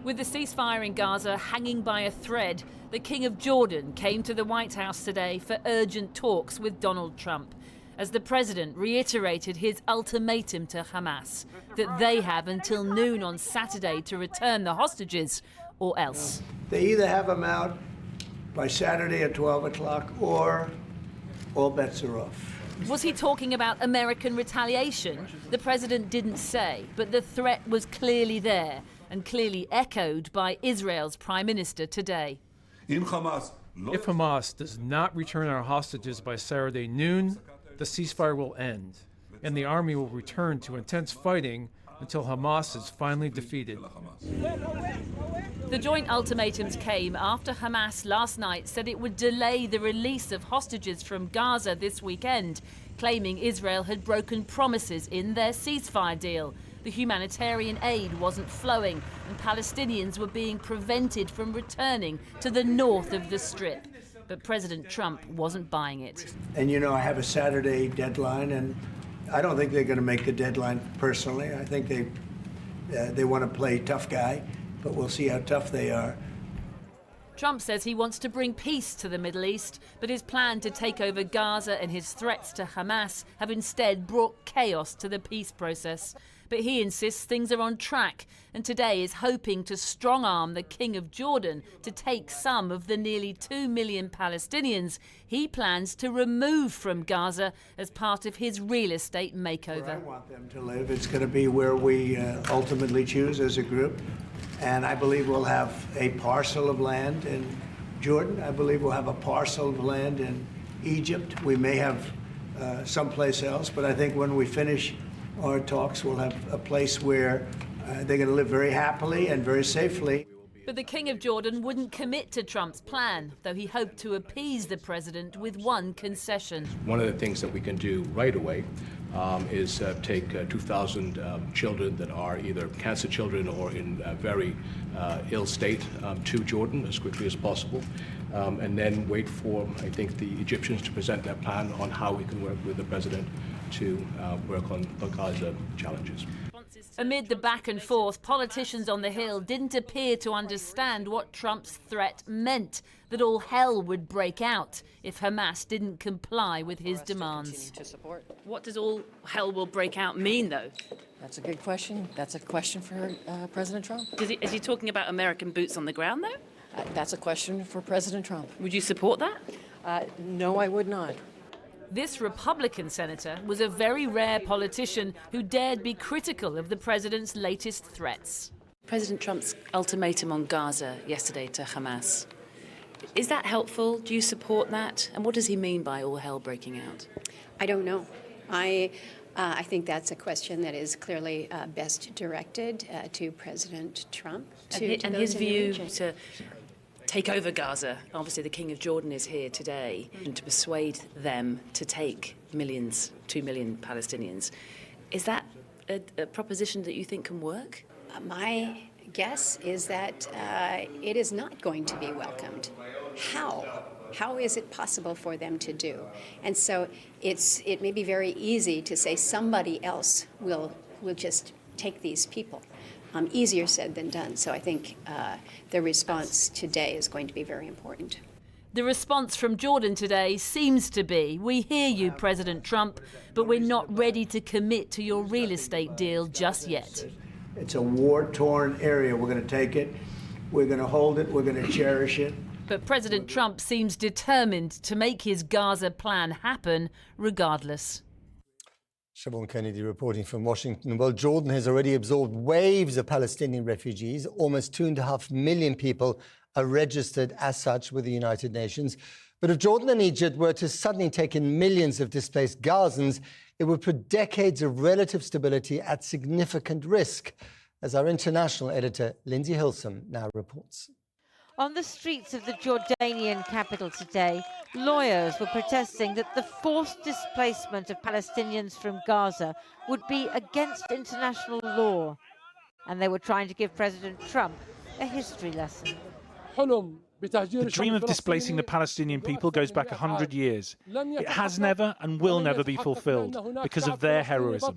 With the ceasefire in Gaza hanging by a thread, the King of Jordan came to the White House today for urgent talks with Donald Trump, as the president reiterated his ultimatum to Hamas, that they have until noon on Saturday to return the hostages, or else. They either have them out by Saturday at 12 o'clock or all bets are off. Was he talking about American retaliation? The president didn't say, but the threat was clearly there and clearly echoed by Israel's prime minister today. If Hamas does not return our hostages by Saturday noon, the ceasefire will end, and the army will return to intense fighting until Hamas is finally defeated. The joint ultimatums came after Hamas last night said it would delay the release of hostages from Gaza this weekend, claiming Israel had broken promises in their ceasefire deal. The humanitarian aid wasn't flowing and Palestinians were being prevented from returning to the north of the Strip. But President Trump wasn't buying it. And you know, I have a Saturday deadline, and I don't think they're going to make the deadline personally. I think they want to play tough guy, but we'll see how tough they are. Trump says he wants to bring peace to the Middle East, but his plan to take over Gaza and his threats to Hamas have instead brought chaos to the peace process. But he insists things are on track, and today is hoping to strong-arm the King of Jordan to take some of the nearly 2 million Palestinians he plans to remove from Gaza as part of his real estate makeover. Where I want them to live, it's going to be where we ultimately choose as a group. And I believe we'll have a parcel of land in Jordan. I believe we'll have a parcel of land in Egypt. We may have someplace else, but I think when we finish our talks, we'll have a place where they're going to live very happily and very safely. But the King of Jordan wouldn't commit to Trump's plan, though he hoped to appease the president with one concession. One of the things that we can do right away is take 2,000 children that are either cancer children or in a very ill state to Jordan as quickly as possible, and then wait for, I think, the Egyptians to present their plan on how we can work with the president to work on the Gaza challenges. Amid the back and forth, politicians on the Hill didn't appear to understand what Trump's threat meant, that all hell would break out if Hamas didn't comply with his demands. What does all hell will break out mean, though? That's a good question. That's a question for President Trump. Is he talking about American boots on the ground, though? That's a question for President Trump. Would you support that? No, I would not. This Republican senator was a very rare politician who dared be critical of the president's latest threats. President Trump's ultimatum on Gaza yesterday to Hamas. Is that helpful? Do you support that? And what does he mean by all hell breaking out? I don't know. I think that's a question that is clearly best directed to President Trump. And his view to take over Gaza. Obviously, the King of Jordan is here today, and to persuade them to take millions, 2 million Palestinians. Is that a proposition that you think can work? My guess is that it is not going to be welcomed. How? How is it possible for them to do? And so it may be very easy to say somebody else will just take these people. Easier said than done. So I think the response today is going to be very important. The response from Jordan today seems to be, we hear you, President Trump, but we're not ready to commit to your real estate deal just yet. It's a war-torn area. We're going to take it. We're going to hold it. We're going to cherish it. But President Trump seems determined to make his Gaza plan happen regardless. Siobhan Kennedy reporting from Washington. Well, Jordan has already absorbed waves of Palestinian refugees. Almost 2.5 million people are registered as such with the United Nations. But if Jordan and Egypt were to suddenly take in millions of displaced Gazans, it would put decades of relative stability at significant risk, as our international editor, Lindsay Hilsum, now reports. On the streets of the Jordanian capital today, lawyers were protesting that the forced displacement of Palestinians from Gaza would be against international law. And they were trying to give President Trump a history lesson. The dream of displacing the Palestinian people goes back 100 years. It has never and will never be fulfilled because of their heroism.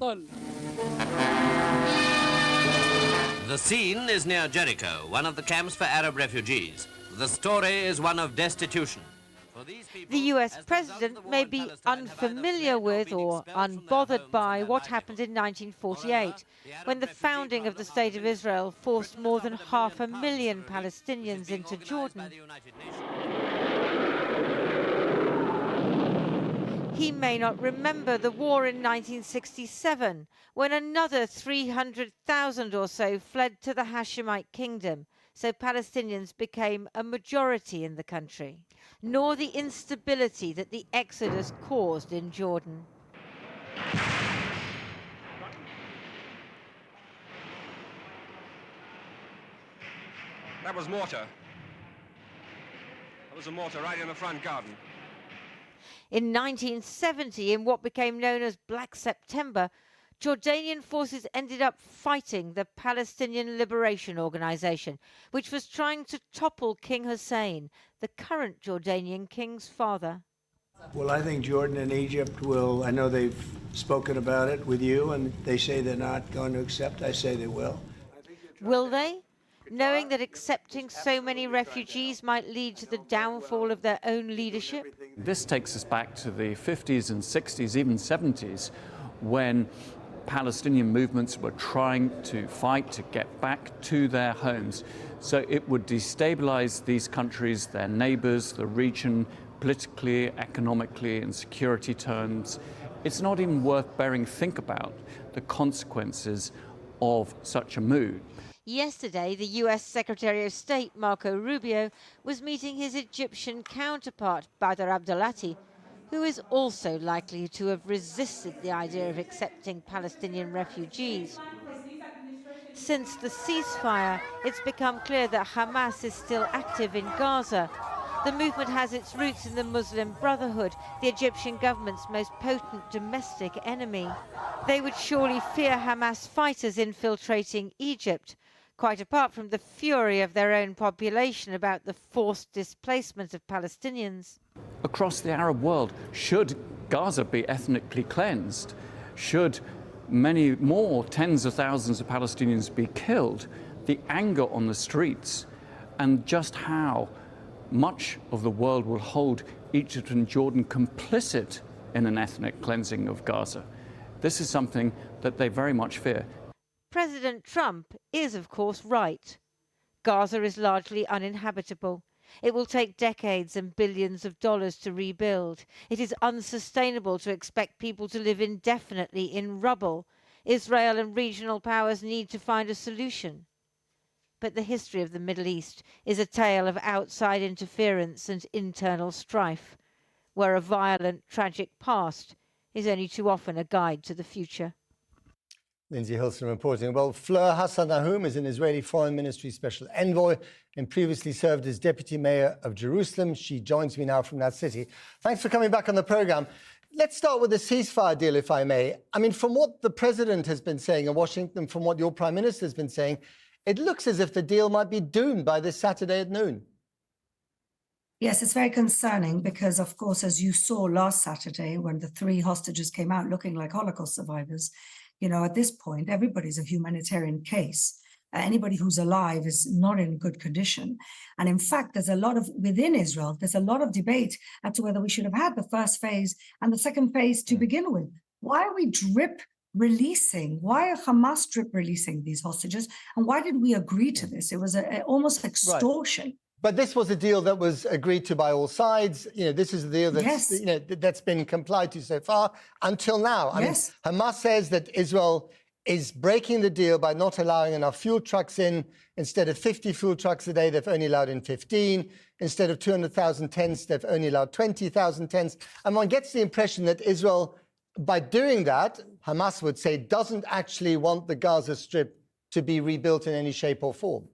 The scene is near Jericho, one of the camps for Arab refugees. The story is one of destitution. The US president may be unfamiliar with or unbothered by what happened in 1948, when the founding of the State of Israel forced more than 500,000 Palestinians into Jordan. He may not remember the war in 1967, when another 300,000 or so fled to the Hashemite kingdom, so Palestinians became a majority in the country, nor the instability that the exodus caused in Jordan. That was mortar. That was a mortar right in the front garden. In 1970, in what became known as Black September, Jordanian forces ended up fighting the Palestinian Liberation Organization, which was trying to topple King Hussein, the current Jordanian king's father. Well, I think Jordan and Egypt will, I know they've spoken about it with you, and they say they're not going to accept. I say they will. Will they? Knowing that accepting so many refugees might lead to the downfall of their own leadership? This takes us back to the 50s and 60s, even 70s, when Palestinian movements were trying to fight to get back to their homes. So it would destabilize these countries, their neighbors, the region, politically, economically, in security terms. It's not even worth bearing think about the consequences of such a move. Yesterday, the US Secretary of State, Marco Rubio, was meeting his Egyptian counterpart, Badr Abdelati, who is also likely to have resisted the idea of accepting Palestinian refugees. Since the ceasefire, it's become clear that Hamas is still active in Gaza. The movement has its roots in the Muslim Brotherhood, the Egyptian government's most potent domestic enemy. They would surely fear Hamas fighters infiltrating Egypt, quite apart from the fury of their own population about the forced displacement of Palestinians. Across the Arab world, should Gaza be ethnically cleansed, should many more tens of thousands of Palestinians be killed, the anger on the streets and just how much of the world will hold Egypt and Jordan complicit in an ethnic cleansing of Gaza. This is something that they very much fear. President Trump is, of course, right. Gaza is largely uninhabitable. It will take decades and billions of dollars to rebuild. It is unsustainable to expect people to live indefinitely in rubble. Israel and regional powers need to find a solution. But the history of the Middle East is a tale of outside interference and internal strife, where a violent, tragic past is only too often a guide to the future. Lindsay Hilson reporting. Well, Fleur Hassan-Nahum is an Israeli Foreign Ministry Special Envoy and previously served as Deputy Mayor of Jerusalem. She joins me now from that city. Thanks for coming back on the programme. Let's start with the ceasefire deal, if I may. I mean, from what the President has been saying in Washington, from what your Prime Minister has been saying, it looks as if the deal might be doomed by this Saturday at noon. Yes, it's very concerning because, of course, as you saw last Saturday when the 3 hostages came out looking like Holocaust survivors, you know, at this point, everybody's a humanitarian case. Anybody who's alive is not in good condition. And in fact, within Israel, there's a lot of debate as to whether we should have had the first phase and the second phase to begin with. Why are we drip releasing? Why are Hamas drip releasing these hostages? And why did we agree to this? It was almost extortion. Right. But this was a deal that was agreed to by all sides. You know, this is a deal that's, yes, that's been complied to so far until now. I mean, Hamas says that Israel is breaking the deal by not allowing enough fuel trucks in. Instead of 50 fuel trucks a day, they've only allowed in 15. Instead of 200,000 tents, they've only allowed 20,000 tents. And one gets the impression that Israel, by doing that, Hamas would say, doesn't actually want the Gaza Strip to be rebuilt in any shape or form.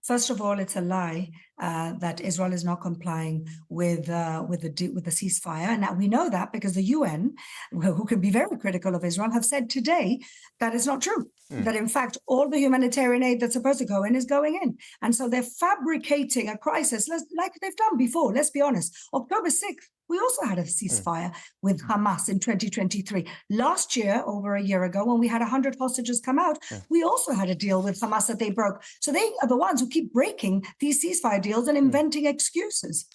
First of all, it's a lie that Israel is not complying with the ceasefire. And now we know that because the UN, who can be very critical of Israel, have said today that it's not true. That in fact, all the humanitarian aid that's supposed to go in is going in. And so they're fabricating a crisis like they've done before. Let's be honest. October 6th We also had a ceasefire with Hamas in 2023. Last year, over a year ago, when we had 100 hostages come out, we also had a deal with Hamas that they broke. So they are the ones who keep breaking these ceasefire deals and inventing excuses.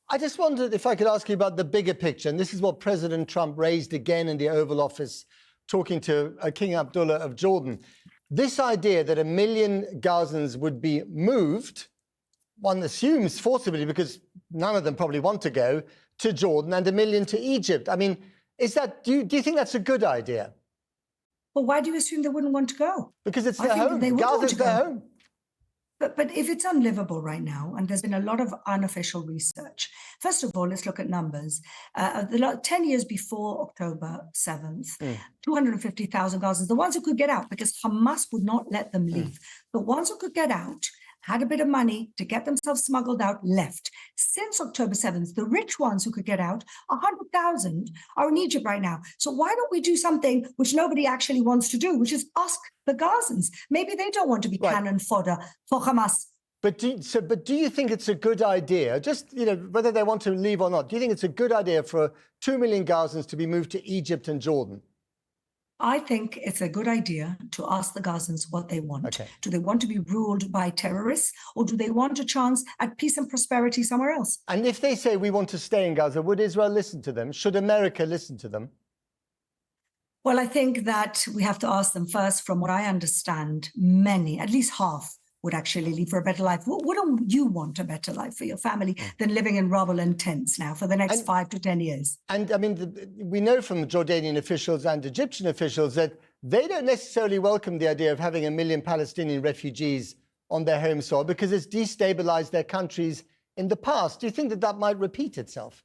I just wondered if I could ask you about the bigger picture. And this is what President Trump raised again in the Oval Office, talking to King Abdullah of Jordan. This idea that 1 million Gazans would be moved, one assumes forcibly, because none of them probably want to go, to Jordan, and 1 million to Egypt. I mean, is that, do you think that's a good idea? Well, why do you assume they wouldn't want to go? Because it's their home. Gaza's their home. But if it's unlivable right now, and there's been a lot of unofficial research, first of all, let's look at numbers. 10 years before October 7th, 250,000 Gazans, the ones who could get out, because Hamas would not let them leave. The ones who could get out had a bit of money to get themselves smuggled out, left. Since October 7th, the rich ones who could get out, 100,000, are in Egypt right now. So why don't we do something which nobody actually wants to do, which is ask the Gazans? Maybe they don't want to be cannon fodder for Hamas. But do you think it's a good idea, just, whether they want to leave or not, do you think it's a good idea for 2 million Gazans to be moved to Egypt and Jordan? I think it's a good idea to ask the Gazans what they want. Okay. Do they want to be ruled by terrorists, or do they want a chance at peace and prosperity somewhere else? And if they say we want to stay in Gaza, would Israel listen to them? Should America listen to them? Well, I think that we have to ask them first. From what I understand, many, at least half, would actually leave for a better life. Wouldn't you want a better life for your family than living in rubble and tents now for the next 5 to 10 years? And I mean, we know from Jordanian officials and Egyptian officials that they don't necessarily welcome the idea of having 1 million Palestinian refugees on their home soil because it's destabilized their countries in the past. Do you think that that might repeat itself?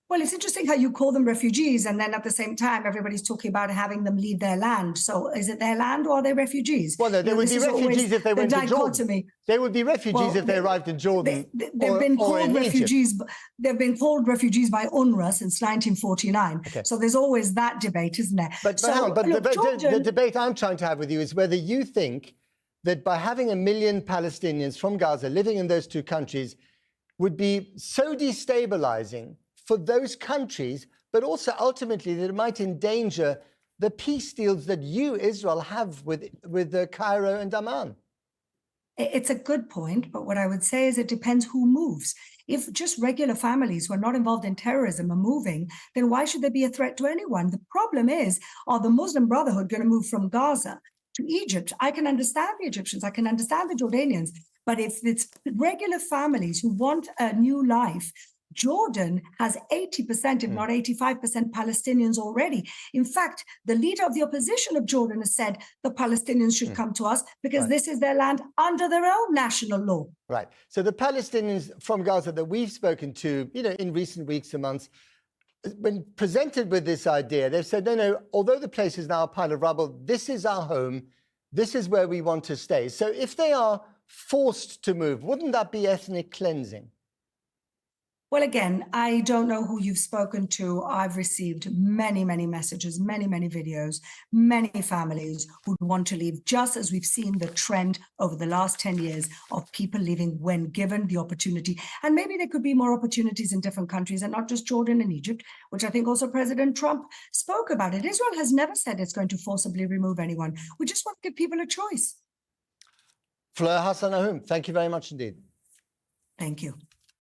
Well, it's interesting how you call them refugees, and then at the same time, everybody's talking about having them leave their land. So is it their land, or are they refugees? Well, no, they would be refugees if they went to Jordan. They would be refugees if they arrived in Jordan. They've been called refugees. They've been called refugees by UNRWA since 1949. Okay. So there's always that debate, isn't there? But the debate I'm trying to have with you is whether you think that by having 1 million Palestinians from Gaza living in those two countries would be so destabilizing for those countries, but also ultimately that it might endanger the peace deals that you, Israel, have with Cairo and Amman. It's a good point, but what I would say is it depends who moves. If just regular families who are not involved in terrorism are moving, then why should there be a threat to anyone? The problem is, are the Muslim Brotherhood going to move from Gaza to Egypt? I can understand the Egyptians, I can understand the Jordanians, but if it's regular families who want a new life, Jordan has 80%, if not 85% Palestinians already. In fact, the leader of the opposition of Jordan has said the Palestinians should come to us because this is their land under their own national law. Right. So the Palestinians from Gaza that we've spoken to, in recent weeks and months, when presented with this idea, they've said, no, although the place is now a pile of rubble, this is our home. This is where we want to stay. So if they are forced to move, wouldn't that be ethnic cleansing? Well, again, I don't know who you've spoken to. I've received many, many messages, many, many videos, many families who want to leave, just as we've seen the trend over the last 10 years of people leaving when given the opportunity. And maybe there could be more opportunities in different countries and not just Jordan and Egypt, which I think also President Trump spoke about it. Israel has never said it's going to forcibly remove anyone. We just want to give people a choice. Fleur Hassan Ahum, thank you very much indeed. Thank you.